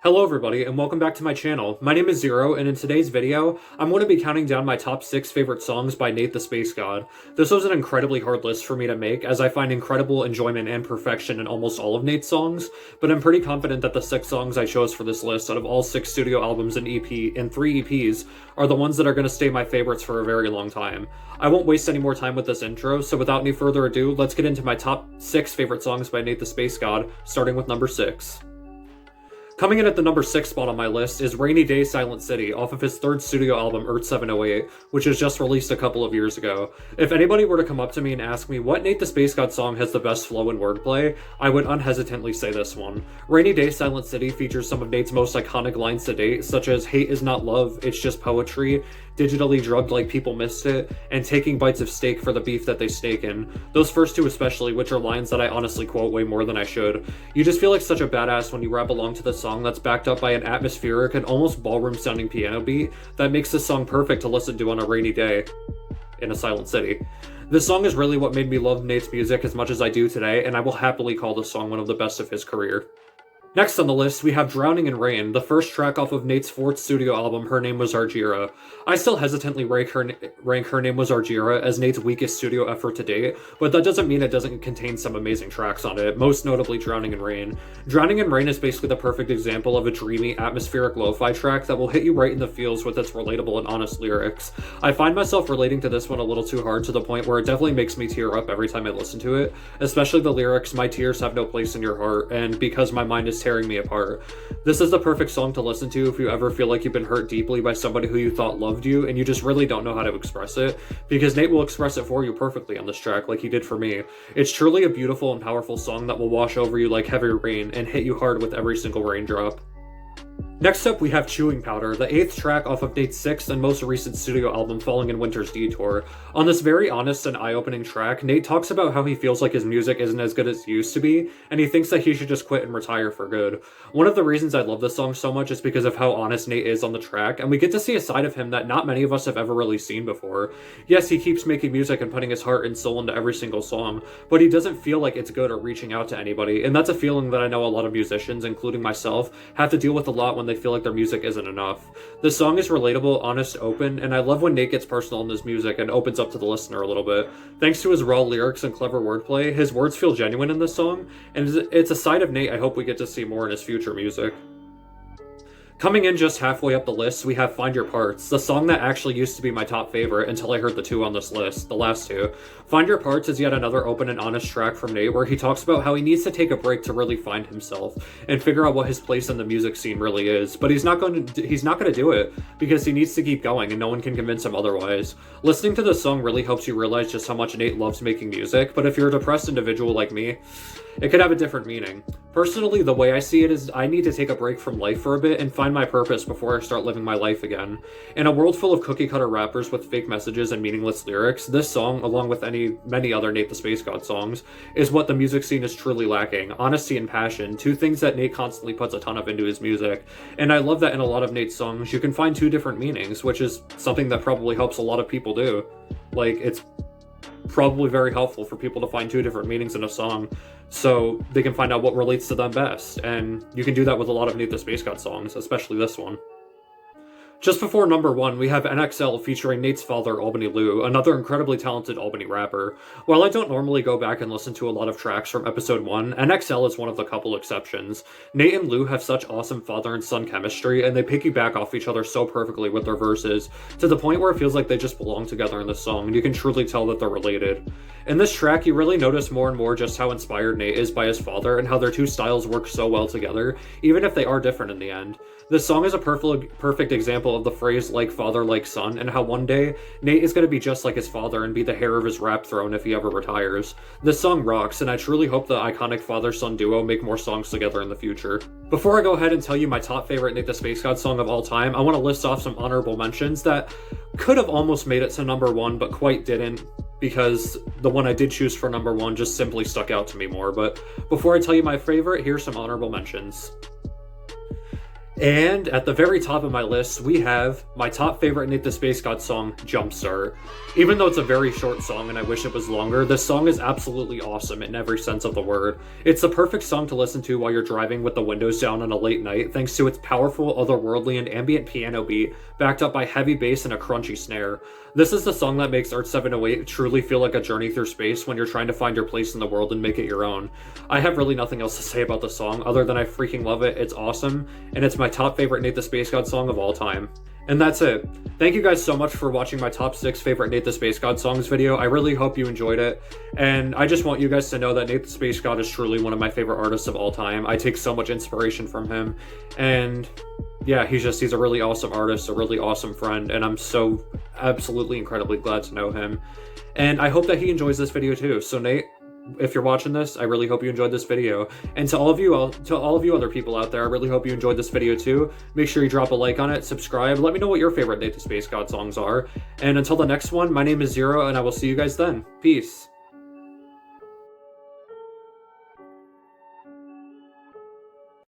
Hello everybody, and welcome back to my channel. My name is Zero, and in today's video, I'm going to be counting down my top 6 favorite songs by Nate the Space God. This was an incredibly hard list for me to make, as I find incredible enjoyment and perfection in almost all of Nate's songs, but I'm pretty confident that the 6 songs I chose for this list out of all 6 studio albums and 3 EPs are the ones that are going to stay my favorites for a very long time. I won't waste any more time with this intro, so without any further ado, let's get into my top 6 favorite songs by Nate the Space God, starting with number 6. Coming in at the number 6 spot on my list is Rainy Day Silent City off of his 3rd studio album Earth 708, which was just released a couple of years ago. If anybody were to come up to me and ask me what Nate the Space God song has the best flow and wordplay, I would unhesitantly say this one. Rainy Day Silent City features some of Nate's most iconic lines to date, such as "Hate is not love, it's just poetry," "digitally drugged like people missed it," and "taking bites of steak for the beef that they steak in." Those first two especially, which are lines that I honestly quote way more than I should. You just feel like such a badass when you rap along to this song that's backed up by an atmospheric and almost ballroom sounding piano beat that makes this song perfect to listen to on a rainy day in a silent city. This song is really what made me love Nate's music as much as I do today, and I will happily call this song one of the best of his career. Next on the list, we have Drowning in Rain, the first track off of Nate's 4th studio album, Her Name Was Argyra. I still hesitantly rank Her Name Was Argyra as Nate's weakest studio effort to date, but that doesn't mean it doesn't contain some amazing tracks on it, most notably Drowning in Rain. Drowning in Rain is basically the perfect example of a dreamy, atmospheric lo-fi track that will hit you right in the feels with its relatable and honest lyrics. I find myself relating to this one a little too hard, to the point where it definitely makes me tear up every time I listen to it, especially the lyrics, "My tears have no place in your heart," and "because my mind is tearing me apart." This is the perfect song to listen to if you ever feel like you've been hurt deeply by somebody who you thought loved you and you just really don't know how to express it, because Nate will express it for you perfectly on this track, like he did for me. It's truly a beautiful and powerful song that will wash over you like heavy rain and hit you hard with every single raindrop. Next up, we have Chewing Powder, the 8th track off of Nate's 6th and most recent studio album, Falling in Winter's Detour. On this very honest and eye-opening track, Nate talks about how he feels like his music isn't as good as it used to be, and he thinks that he should just quit and retire for good. One of the reasons I love this song so much is because of how honest Nate is on the track, and we get to see a side of him that not many of us have ever really seen before. Yes, he keeps making music and putting his heart and soul into every single song, but he doesn't feel like it's good or reaching out to anybody, and that's a feeling that I know a lot of musicians, including myself, have to deal with a lot when they feel like their music isn't enough. This song is relatable, honest, open, and I love when Nate gets personal in his music and opens up to the listener a little bit. Thanks to his raw lyrics and clever wordplay, his words feel genuine in this song, and it's a side of Nate I hope we get to see more in his future music. Coming in just halfway up the list, we have Find Your Parts, the song that actually used to be my top favorite until I heard the two on this list, the last two. Find Your Parts is yet another open and honest track from Nate where he talks about how he needs to take a break to really find himself and figure out what his place in the music scene really is, but he's not going to do it because he needs to keep going and no one can convince him otherwise. Listening to this song really helps you realize just how much Nate loves making music, but if you're a depressed individual like me, it could have a different meaning. Personally, the way I see it is I need to take a break from life for a bit and find my purpose before I start living my life again. In a world full of cookie-cutter rappers with fake messages and meaningless lyrics, this song, along with many other Nate the Space God songs, is what the music scene is truly lacking: honesty and passion, two things that Nate constantly puts a ton of into his music. And I love that in a lot of Nate's songs, you can find two different meanings, which is something that probably helps a lot of people do. Like, it's probably very helpful for people to find two different meanings in a song so they can find out what relates to them best, and you can do that with a lot of Nate the Space God songs, especially this one. Just before number 1, we have NXL featuring Nate's father, Albany Lou, another incredibly talented Albany rapper. While I don't normally go back and listen to a lot of tracks from episode 1, NXL is one of the couple exceptions. Nate and Lou have such awesome father and son chemistry, and they piggyback off each other so perfectly with their verses, to the point where it feels like they just belong together in this song, and you can truly tell that they're related. In this track, you really notice more and more just how inspired Nate is by his father, and how their two styles work so well together, even if they are different in the end. This song is a perfect example of the phrase "like father, like son," and how one day, Nate is going to be just like his father and be the heir of his rap throne if he ever retires. This song rocks, and I truly hope the iconic father-son duo make more songs together in the future. Before I go ahead and tell you my top favorite Nate the Space God song of all time, I want to list off some honorable mentions that could have almost made it to number 1, but quite didn't, because the one I did choose for number 1 just simply stuck out to me more. But before I tell you my favorite, here's some honorable mentions. And at the very top of my list, we have my top favorite Nate the Space God song, Jumpstart. Even though it's a very short song and I wish it was longer, this song is absolutely awesome in every sense of the word. It's the perfect song to listen to while you're driving with the windows down on a late night, thanks to its powerful, otherworldly, and ambient piano beat, backed up by heavy bass and a crunchy snare. This is the song that makes Art 708 truly feel like a journey through space when you're trying to find your place in the world and make it your own. I have really nothing else to say about the song other than I freaking love it, it's awesome, and it's my top favorite Nate the Space God song of all time. And that's it. Thank you guys so much for watching my top 6 favorite Nate the Space God songs video. I really hope you enjoyed it, and I just want you guys to know that Nate the Space God is truly one of my favorite artists of all time. I take so much inspiration from him, and yeah, he's a really awesome artist, a really awesome friend, and I'm so absolutely incredibly glad to know him. And I hope that he enjoys this video too. So Nate, if you're watching this, I really hope you enjoyed this video. And to all of you other people out there, I really hope you enjoyed this video too. Make sure you drop a like on it, subscribe, let me know what your favorite Nate the Space God songs are. And until the next one, my name is Zero, and I will see you guys then. Peace.